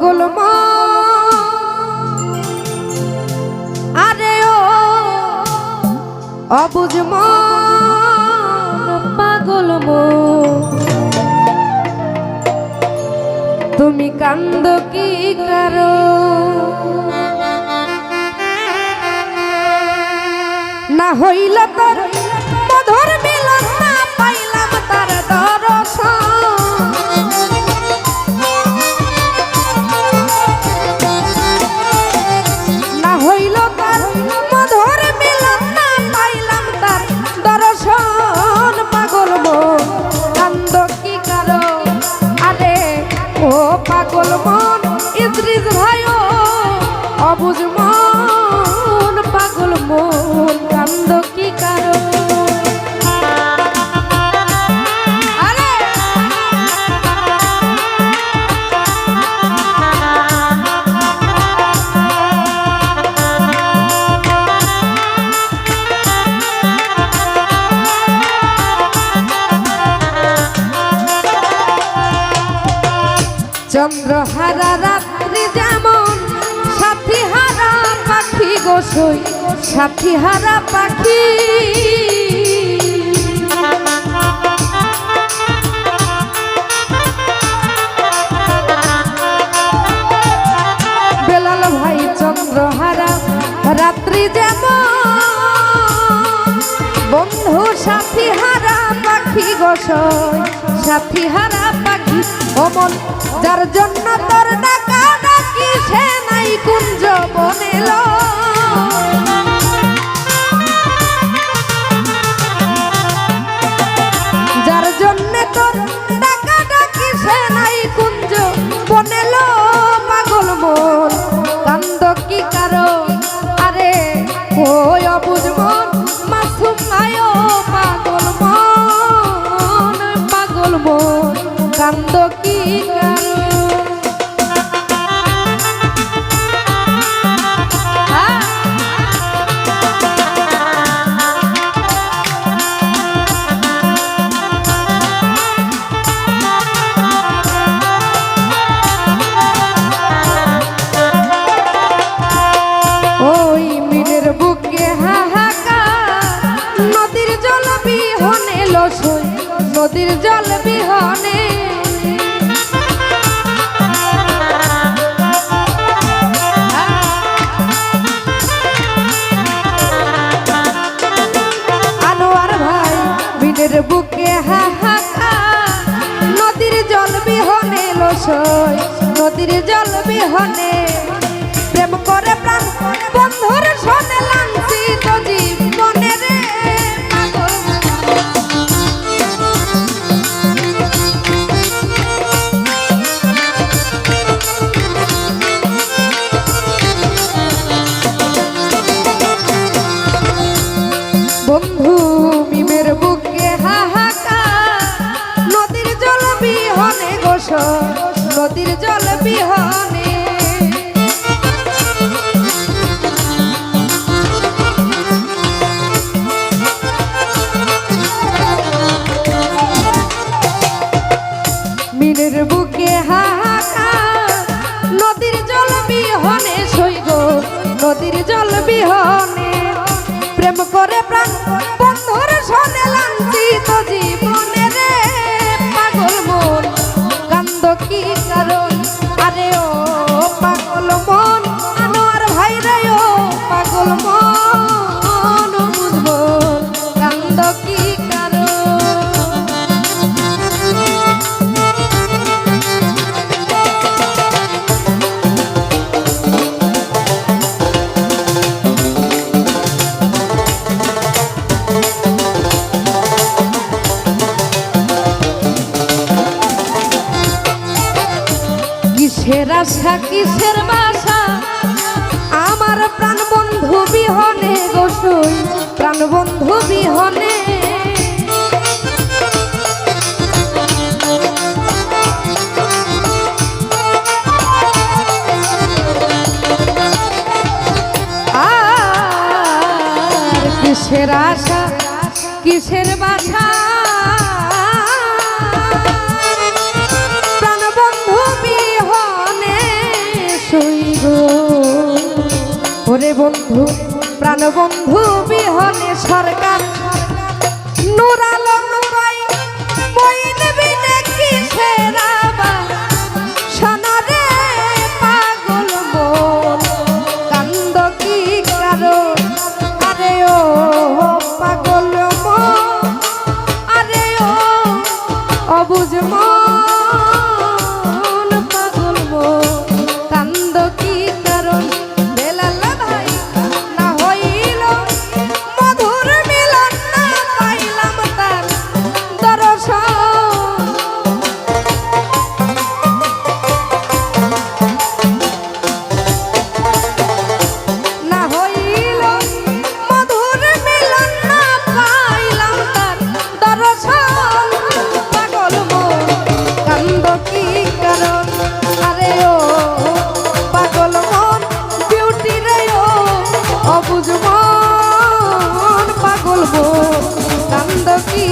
পাগল আরে ও অবুঝ পাগল তুমি কান্দ কি কারো না হইল তোর মধুর মিলন না পাইলাম তার দর্শন না হইল তার মধুর মিলন না পাইলাম তার দর্শন পাগল মন কান্দ কি কারো আরে ও পাগল মন ইদ্রিস ভাইও অবুঝ মন পাগল মন কান্দ কি কারো চন্দ্রহারা রাত্রি যেমন সাথী হারা পাখি গোসই সাথী হারা পাখি বেলাল ভাই চন্দ্রহারা রাত্রি যেমন বন্ধু সাথী হারা পাখি গোসই সাথী হারা পাখি অমন যার জন্য তোর ডাকা ডাকি সে নাই কুঞ্জ বনেল যার জন্য তোর ডাকা ডাকি সে নাই কুঞ্জ বনেল পাগল মন কান্দ কি কারো আরে ওই অবুঝ মন মাসুম আয়ো পাগল মন কান্দ কি কারো ওই মিনের বুকে হাহাকার নদীর জল বিহনে লসই নদীর জল বিহনে আনোয়ার ভাই বিনের বুকে হাহাকার নদীর জল বিহনে লসই নদীর জল বিহনে প্রেম করে প্রাণ বন্ধুর শোনে লাঞ্ছিত জীবনে রে বন্ধু মিমের বুকে হাহাকার নদীর জল বিহনে গোস নদীর জল বিহনে মিনের বুকে হাহাকার নদীর জল বিহনে সইগ নদীর জল বিহনে প্রেম করে প্রাণ বন্ধুর শোনে লাঞ্ছিত জীবনে রে পাগল মন কান্দ কি কারণ আরে ও পাগল মন আনোয়ার ভাই রে ও পাগল মন বুঝবো কান্দ কি কারণ কিসের আশা কিসের বাসা আমার প্রাণ বন্ধু বিহনে গোসই প্রাণ বন্ধু বিহনে আর কিসের আশা কিসের বাসা প্রাণবন্ধু বিহনে বন্ধু প্রাণবন্ধু বিহনে সরকার নূর আলম কই মইন বিনে কিসের আবার সোনারে পাগল মন কান্দ কি কারণ আরে ও পাগল মন আরে ও অবুঝ মন পাগল মন কান্দ কি কারণ বেলাল ভাই না হইল মধুর মিলন না পাইলাম তার দর্শন না হইল মধুর মিলন না পাইলাম তার দর্শন পাগল মন কান্দ কি কারণ আরে ও পাগল মন বিউটি রে ও অবুঝ মন পাগল মন কান্দ কি